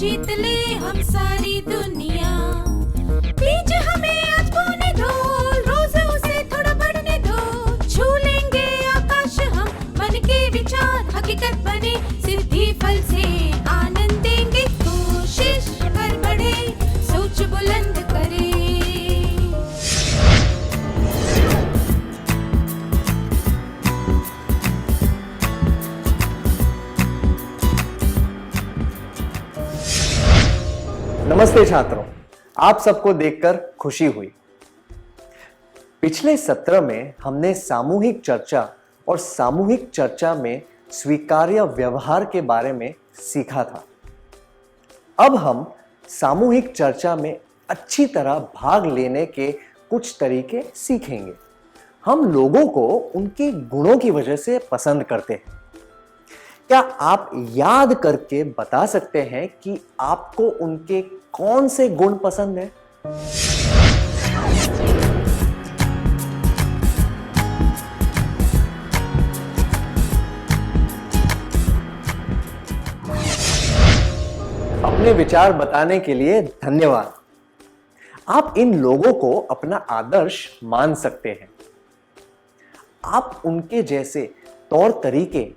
जीत ले हम सारी दुनिया। बीच हमें आज बोने दो, रोज उसे थोड़ा बढ़ने दो। छू लेंगे आकाश हम, मन के विचार हकीकत बने। सिद्धि फल से आनंद देंगे, कोशिश कर बढ़े, सोच बुलंद करे। नमस्ते छात्रों, आप सबको देखकर खुशी हुई। पिछले सत्र में हमने सामूहिक चर्चा और सामूहिक चर्चा में स्वीकार्य व्यवहार के बारे में सीखा था। अब हम सामूहिक चर्चा में अच्छी तरह भाग लेने के कुछ तरीके सीखेंगे। हम लोगों को उनके गुणों की वजह से पसंद करते हैं। क्या आप याद करके बता सकते हैं कि आपको उनके कौन से गुण पसंद हैं? अपने विचार बताने के लिए धन्यवाद। आप इन लोगों को अपना आदर्श मान सकते हैं। आप उनके जैसे तौर तरीके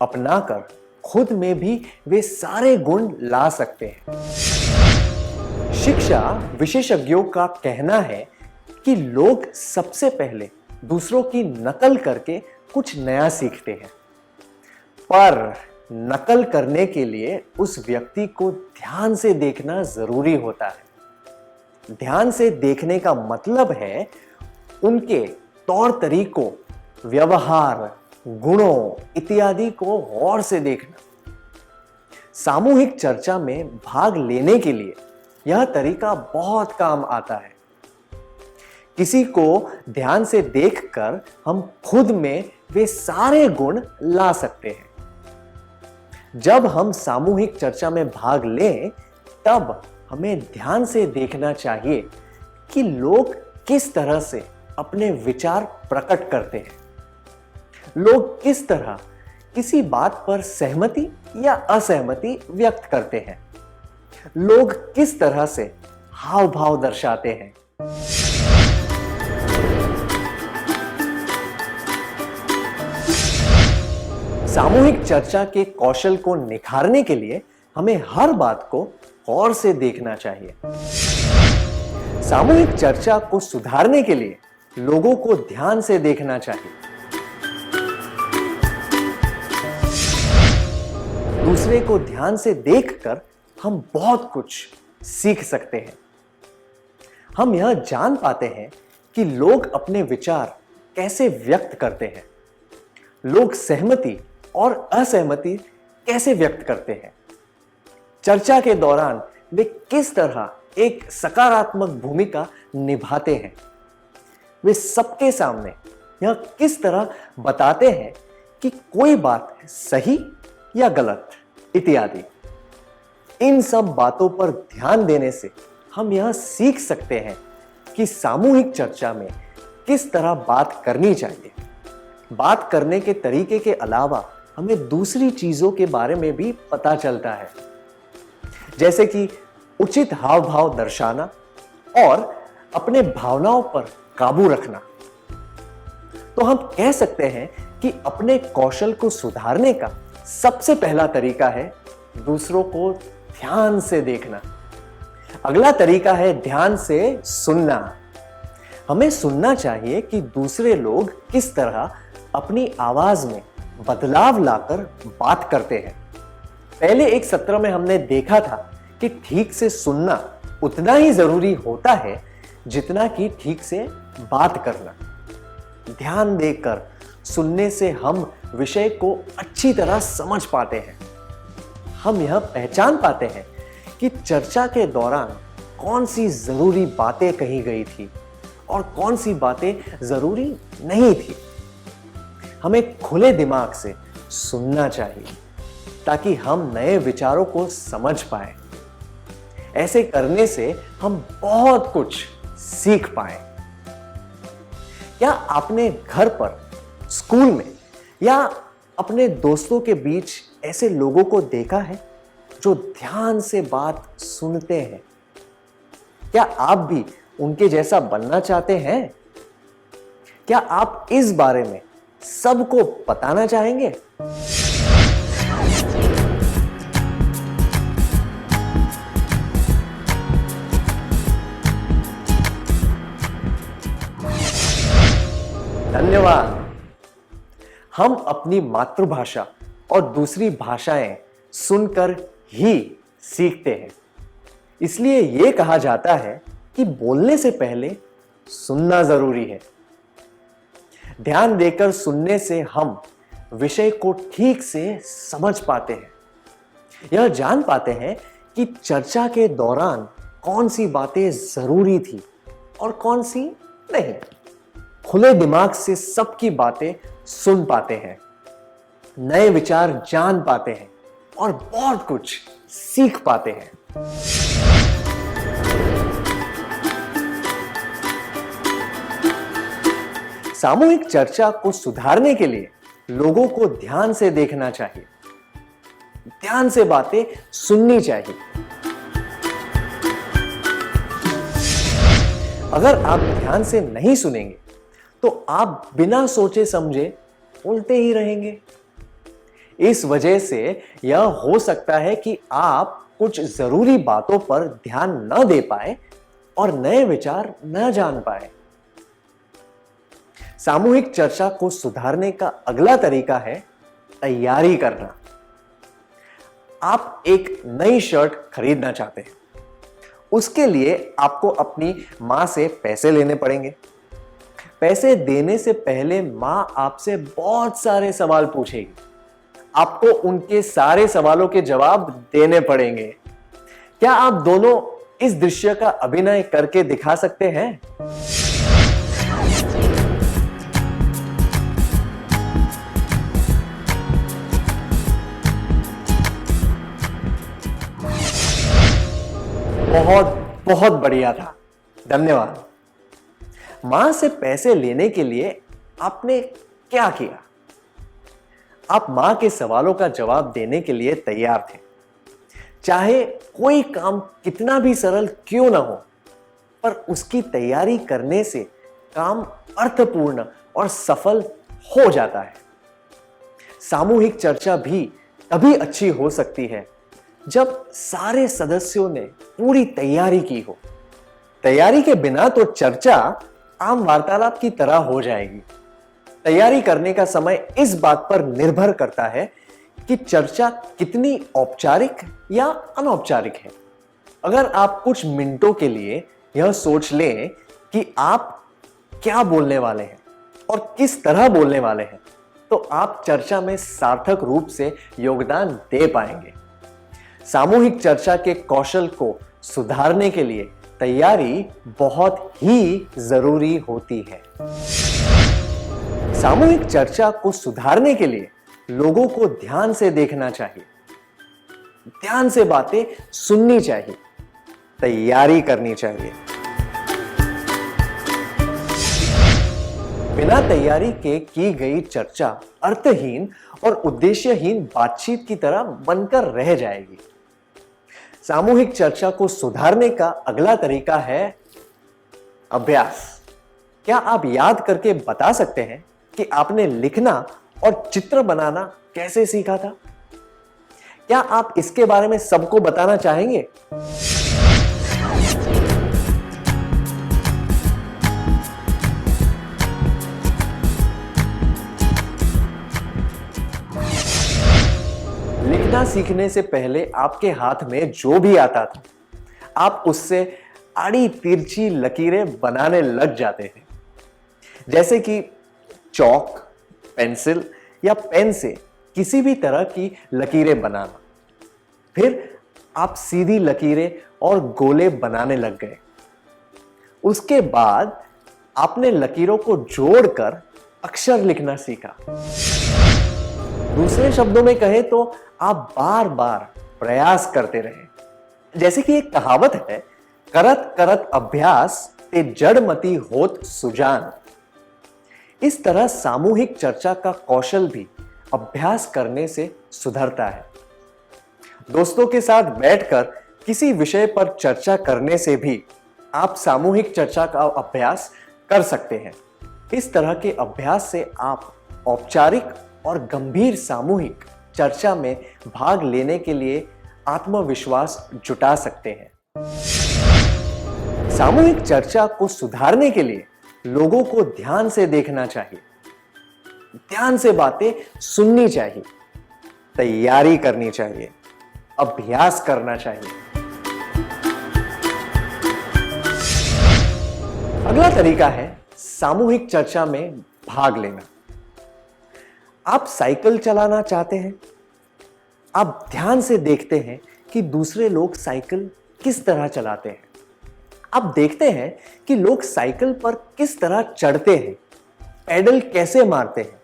अपनाकर खुद में भी वे सारे गुण ला सकते हैं। शिक्षा विशेषज्ञों का कहना है कि लोग सबसे पहले दूसरों की नकल करके कुछ नया सीखते हैं, पर नकल करने के लिए उस व्यक्ति को ध्यान से देखना जरूरी होता है। ध्यान से देखने का मतलब है उनके तौर तरीकों, व्यवहार, गुणों इत्यादि को गौर से देखना। सामूहिक चर्चा में भाग लेने के लिए यह तरीका बहुत काम आता है। किसी को ध्यान से देखकर हम खुद में वे सारे गुण ला सकते हैं। जब हम सामूहिक चर्चा में भाग लें, तब हमें ध्यान से देखना चाहिए कि लोग किस तरह से अपने विचार प्रकट करते हैं। लोग किस तरह किसी बात पर सहमति या असहमति व्यक्त करते हैं। लोग किस तरह से हाव भाव दर्शाते हैं। सामूहिक चर्चा के कौशल को निखारने के लिए हमें हर बात को गौर से देखना चाहिए। सामूहिक चर्चा को सुधारने के लिए लोगों को ध्यान से देखना चाहिए। दूसरे को ध्यान से देखकर हम बहुत कुछ सीख सकते हैं। हम यह जान पाते हैं कि लोग अपने विचार कैसे व्यक्त करते हैं। लोग सहमति और असहमति कैसे व्यक्त करते हैं। चर्चा के दौरान वे किस तरह एक सकारात्मक भूमिका निभाते हैं। वे सबके सामने यह किस तरह बताते हैं कि कोई बात सही या गलत इत्यादि। इन सब बातों पर ध्यान देने से हम यह सीख सकते हैं कि सामूहिक चर्चा में किस तरह बात करनी चाहिए। बात करने के तरीके के अलावा हमें दूसरी चीजों के बारे में भी पता चलता है, जैसे कि उचित हाव भाव दर्शाना और अपने भावनाओं पर काबू रखना। तो हम कह सकते हैं कि अपने कौशल को सुधारने का सबसे पहला तरीका है दूसरों को ध्यान से देखना। अगला तरीका है ध्यान से सुनना। हमें सुनना चाहिए कि दूसरे लोग किस तरह अपनी आवाज में बदलाव लाकर बात करते हैं। पहले एक सत्र में हमने देखा था कि ठीक से सुनना उतना ही जरूरी होता है जितना कि ठीक से बात करना। ध्यान देकर सुनने से हम विषय को अच्छी तरह समझ पाते हैं। हम यह पहचान पाते हैं कि चर्चा के दौरान कौन सी जरूरी बातें कही गई थी और कौन सी बातें जरूरी नहीं थी। हमें खुले दिमाग से सुनना चाहिए ताकि हम नए विचारों को समझ पाए। ऐसे करने से हम बहुत कुछ सीख पाए। क्या आपने घर पर, स्कूल में या अपने दोस्तों के बीच ऐसे लोगों को देखा है जो ध्यान से बात सुनते हैं। क्या आप भी उनके जैसा बनना चाहते हैं? क्या आप इस बारे में सबको बताना चाहेंगे? धन्यवाद। हम अपनी मातृभाषा और दूसरी भाषाएं सुनकर ही सीखते हैं। इसलिए यह कहा जाता है कि बोलने से पहले सुनना जरूरी है। ध्यान देकर सुनने से हम विषय को ठीक से समझ पाते हैं। यह जान पाते हैं कि चर्चा के दौरान कौन सी बातें जरूरी थी और कौन सी नहीं। खुले दिमाग से सबकी बातें सुन पाते हैं, नए विचार जान पाते हैं और बहुत कुछ सीख पाते हैं। सामूहिक चर्चा को सुधारने के लिए लोगों को ध्यान से देखना चाहिए, ध्यान से बातें सुननी चाहिए। अगर आप ध्यान से नहीं सुनेंगे तो आप बिना सोचे समझे बोलते ही रहेंगे। इस वजह से यह हो सकता है कि आप कुछ जरूरी बातों पर ध्यान न दे पाए और नए विचार न जान पाए। सामूहिक चर्चा को सुधारने का अगला तरीका है तैयारी करना। आप एक नई शर्ट खरीदना चाहते हैं। उसके लिए आपको अपनी मां से पैसे लेने पड़ेंगे। पैसे देने से पहले मां आपसे बहुत सारे सवाल पूछेगी। आपको उनके सारे सवालों के जवाब देने पड़ेंगे। क्या आप दोनों इस दृश्य का अभिनय करके दिखा सकते हैं? बहुत बहुत बढ़िया था, धन्यवाद। मां से पैसे लेने के लिए आपने क्या किया? आप मां के सवालों का जवाब देने के लिए तैयार थे। चाहे कोई काम कितना भी सरल क्यों ना हो, पर उसकी तैयारी करने से काम अर्थपूर्ण और सफल हो जाता है। सामूहिक चर्चा भी तभी अच्छी हो सकती है जब सारे सदस्यों ने पूरी तैयारी की हो। तैयारी के बिना तो चर्चा आम वार्तालाप की तरह हो जाएगी। तैयारी करने का समय इस बात पर निर्भर करता है कि चर्चा कितनी औपचारिक या अनौपचारिक है। अगर आप कुछ मिनटों के लिए यह सोच लें कि आप क्या बोलने वाले हैं और किस तरह बोलने वाले हैं, तो आप चर्चा में सार्थक रूप से योगदान दे पाएंगे। सामूहिक चर्चा के कौशल को सुधारने के लिए तैयारी बहुत ही जरूरी होती है। सामूहिक चर्चा को सुधारने के लिए लोगों को ध्यान से देखना चाहिए, ध्यान से बातें सुननी चाहिए, तैयारी करनी चाहिए। बिना तैयारी के की गई चर्चा अर्थहीन और उद्देश्यहीन बातचीत की तरह बनकर रह जाएगी। सामूहिक चर्चा को सुधारने का अगला तरीका है अभ्यास। क्या आप याद करके बता सकते हैं कि आपने लिखना और चित्र बनाना कैसे सीखा था? क्या आप इसके बारे में सबको बताना चाहेंगे? लिखना सीखने से पहले आपके हाथ में जो भी आता था, आप उससे आड़ी तिरछी लकीरें बनाने लग जाते थे। जैसे कि चौक, पेंसिल या पेन से किसी भी तरह की लकीरें बनाना। फिर आप सीधी लकीरें और गोले बनाने लग गए। उसके बाद आपने लकीरों को जोड़कर अक्षर लिखना सीखा। दूसरे शब्दों में कहें तो आप बार बार प्रयास करते रहे। जैसे कि एक कहावत है, करत करत अभ्यास ते जड़मती होत सुजान। इस तरह सामूहिक चर्चा का कौशल भी अभ्यास करने से सुधरता है। दोस्तों के साथ बैठकर किसी विषय पर चर्चा करने से भी आप सामूहिक चर्चा का अभ्यास कर सकते हैं। इस तरह के अभ्यास से आप औपचारिक और गंभीर सामूहिक चर्चा में भाग लेने के लिए आत्मविश्वास जुटा सकते हैं। सामूहिक चर्चा को सुधारने के लिए लोगों को ध्यान से देखना चाहिए, ध्यान से बातें सुननी चाहिए, तैयारी करनी चाहिए, अभ्यास करना चाहिए। अगला तरीका है सामूहिक चर्चा में भाग लेना। आप साइकिल चलाना चाहते हैं? आप ध्यान से देखते हैं कि दूसरे लोग साइकिल किस तरह चलाते हैं। आप देखते हैं कि लोग साइकिल पर किस तरह चढ़ते हैं, पैडल कैसे मारते हैं,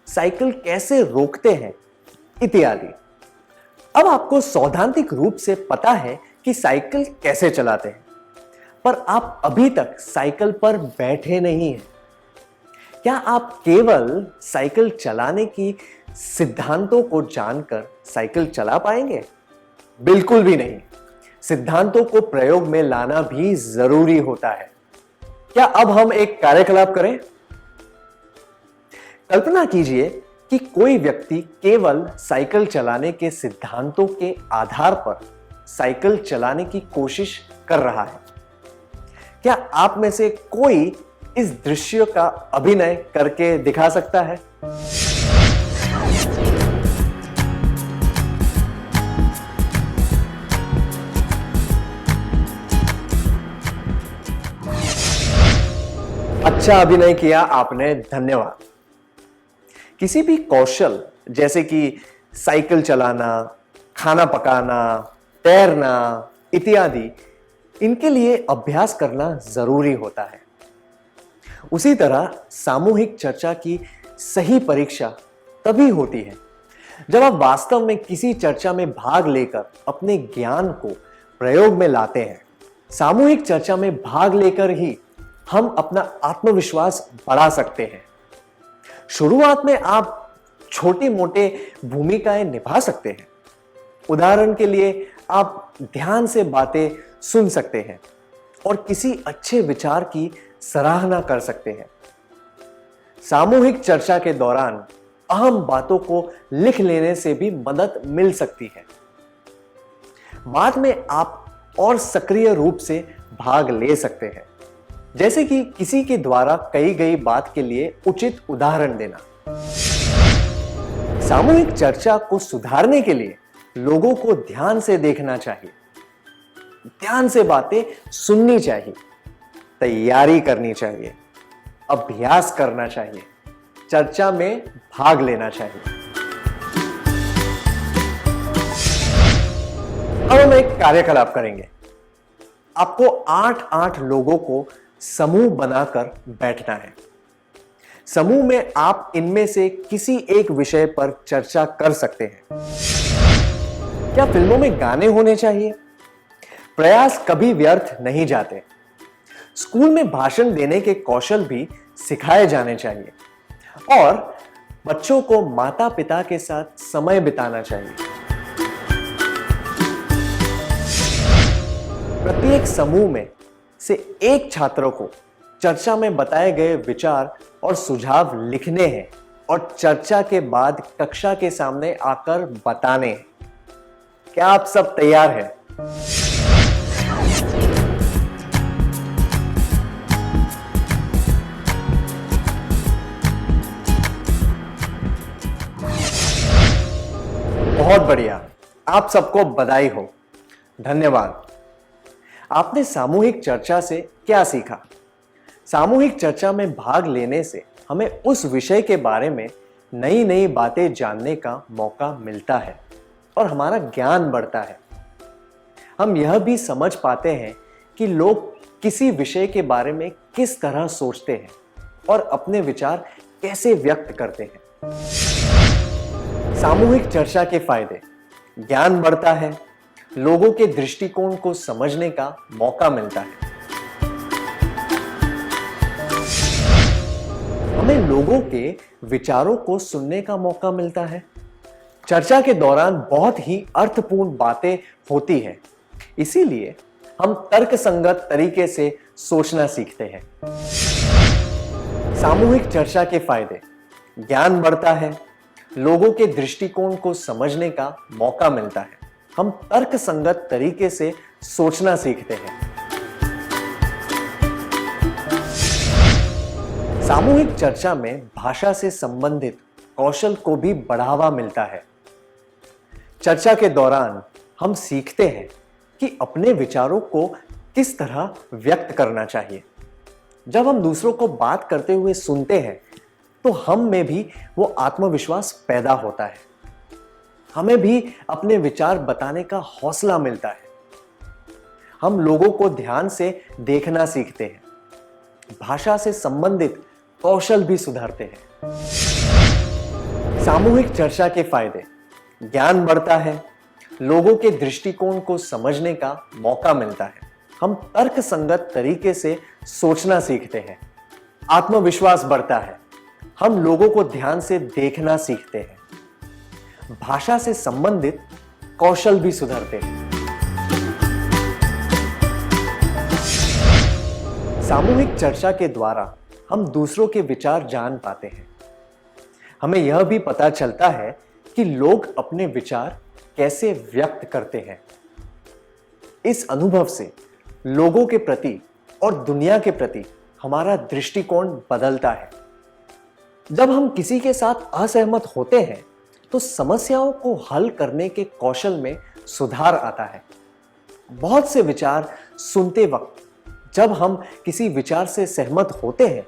साइकिल कैसे रोकते हैं, इत्यादि। अब आपको सैद्धांतिक रूप से पता है कि साइकिल कैसे चलाते हैं, पर आप अभी तक साइकिल पर बैठे नहीं हैं। क्या आप केवल साइकिल चलाने की सिद्धांतों को जानकर साइकिल चला पाएंगे? बिल्कुल भी नहीं। सिद्धांतों को प्रयोग में लाना भी जरूरी होता है। क्या अब हम एक कार्यकलाप करें? कल्पना कीजिए कि कोई व्यक्ति केवल साइकिल चलाने के सिद्धांतों के आधार पर साइकिल चलाने की कोशिश कर रहा है। क्या आप में से कोई इस दृश्य का अभिनय करके दिखा सकता है? अच्छा अभिनय किया आपने, धन्यवाद। किसी भी कौशल जैसे कि साइकिल चलाना, खाना पकाना, तैरना इत्यादि, इनके लिए अभ्यास करना जरूरी होता है। उसी तरह सामूहिक चर्चा की सही परीक्षा तभी होती है जब आप वास्तव में किसी चर्चा में भाग लेकर अपने ज्ञान को प्रयोग में लाते हैं। सामूहिक चर्चा में भाग लेकर ही हम अपना आत्मविश्वास बढ़ा सकते हैं। शुरुआत में आप छोटी मोटे भूमिकाएं निभा सकते हैं। उदाहरण के लिए आप ध्यान से बातें सुन सकते हैं और किसी अच्छे विचार की सराहना कर सकते हैं। सामूहिक चर्चा के दौरान अहम बातों को लिख लेने से भी मदद मिल सकती है। बाद में आप और सक्रिय रूप से भाग ले सकते हैं, जैसे कि किसी के द्वारा कही गई बात के लिए उचित उदाहरण देना। सामूहिक चर्चा को सुधारने के लिए लोगों को ध्यान से देखना चाहिए, ध्यान से बातें सुननी चाहिए, तैयारी करनी चाहिए, अभ्यास करना चाहिए, चर्चा में भाग लेना चाहिए। अब हम एक कार्यकलाप करेंगे। आपको 8-8 लोगों को समूह बनाकर बैठना है। समूह में आप इनमें से किसी एक विषय पर चर्चा कर सकते हैं। क्या फिल्मों में गाने होने चाहिए? प्रयास कभी व्यर्थ नहीं जाते। स्कूल में भाषण देने के कौशल भी सिखाए जाने चाहिए और बच्चों को माता पिता के साथ समय बिताना चाहिए। प्रत्येक समूह में से एक छात्र को चर्चा में बताए गए विचार और सुझाव लिखने हैं और चर्चा के बाद कक्षा के सामने आकर बताने हैं। क्या आप सब तैयार हैं? बहुत बढ़िया, आप सबको बधाई हो, धन्यवाद। आपने सामूहिक चर्चा से क्या सीखा? सामूहिक चर्चा में भाग लेने से हमें उस विषय के बारे में नई नई बातें जानने का मौका मिलता है और हमारा ज्ञान बढ़ता है। हम यह भी समझ पाते हैं कि लोग किसी विषय के बारे में किस तरह सोचते हैं और अपने विचार कैसे व्यक्त करते हैं। सामूहिक चर्चा के फायदे: ज्ञान बढ़ता है, लोगों के दृष्टिकोण को समझने का मौका मिलता है, हमें लोगों के विचारों को सुनने का मौका मिलता है, चर्चा के दौरान बहुत ही अर्थपूर्ण बातें होती हैं, इसीलिए हम तर्कसंगत तरीके से सोचना सीखते हैं। सामूहिक चर्चा के फायदे: ज्ञान बढ़ता है, लोगों के दृष्टिकोण को समझने का मौका मिलता है, हम तर्कसंगत तरीके से सोचना सीखते हैं। सामूहिक चर्चा में भाषा से संबंधित कौशल को भी बढ़ावा मिलता है। चर्चा के दौरान हम सीखते हैं कि अपने विचारों को किस तरह व्यक्त करना चाहिए। जब हम दूसरों को बात करते हुए सुनते हैं तो हम में भी वो आत्मविश्वास पैदा होता है, हमें भी अपने विचार बताने का हौसला मिलता है। हम लोगों को ध्यान से देखना सीखते हैं, भाषा से संबंधित कौशल भी सुधारते हैं। सामूहिक चर्चा के फायदे: ज्ञान बढ़ता है, लोगों के दृष्टिकोण को समझने का मौका मिलता है, हम तर्कसंगत तरीके से सोचना सीखते हैं। आत्मविश्वास बढ़ता है, हम लोगों को ध्यान से देखना सीखते हैं। भाषा से संबंधित कौशल भी सुधरते हैं। सामूहिक चर्चा के द्वारा हम दूसरों के विचार जान पाते हैं। हमें यह भी पता चलता है कि लोग अपने विचार कैसे व्यक्त करते हैं। इस अनुभव से लोगों के प्रति और दुनिया के प्रति हमारा दृष्टिकोण बदलता है। जब हम किसी के साथ असहमत होते हैं तो समस्याओं को हल करने के कौशल में सुधार आता है। बहुत से विचार सुनते वक्त जब हम किसी विचार से सहमत होते हैं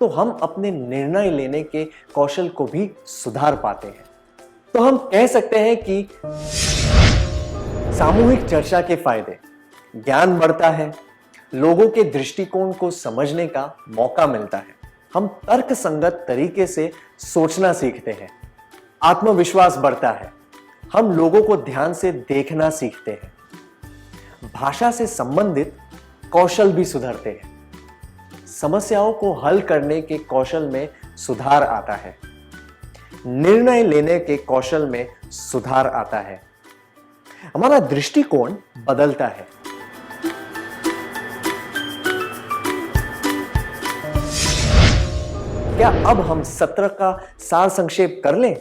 तो हम अपने निर्णय लेने के कौशल को भी सुधार पाते हैं। तो हम कह सकते हैं कि सामूहिक चर्चा के फायदे: ज्ञान बढ़ता है, लोगों के दृष्टिकोण को समझने का मौका मिलता है, हम तर्कसंगत तरीके से सोचना सीखते हैं। आत्मविश्वास बढ़ता है, हम लोगों को ध्यान से देखना सीखते हैं। भाषा से संबंधित कौशल भी सुधरते हैं। समस्याओं को हल करने के कौशल में सुधार आता है। निर्णय लेने के कौशल में सुधार आता है। हमारा दृष्टिकोण बदलता है। क्या अब हम सत्र का सार संक्षेप कर लें?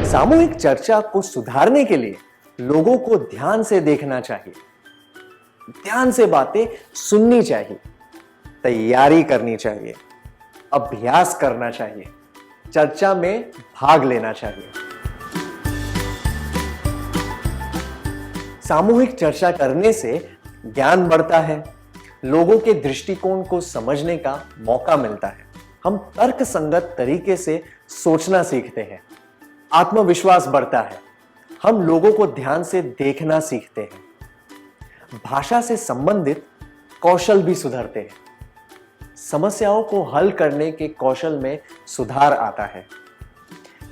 सामूहिक चर्चा को सुधारने के लिए लोगों को ध्यान से देखना चाहिए, ध्यान से बातें सुननी चाहिए, तैयारी करनी चाहिए, अभ्यास करना चाहिए, चर्चा में भाग लेना चाहिए। सामूहिक चर्चा करने से ज्ञान बढ़ता है, लोगों के दृष्टिकोण को समझने का मौका मिलता है, हम तर्कसंगत तरीके से सोचना सीखते हैं। आत्मविश्वास बढ़ता है, हम लोगों को ध्यान से देखना सीखते हैं। भाषा से संबंधित कौशल भी सुधरते हैं। समस्याओं को हल करने के कौशल में सुधार आता है।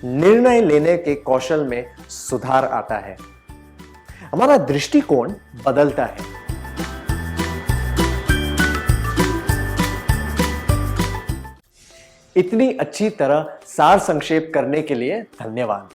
निर्णय लेने के कौशल में सुधार आता है। हमारा दृष्टिकोण बदलता है। इतनी अच्छी तरह सार संक्षेप करने के लिए धन्यवाद।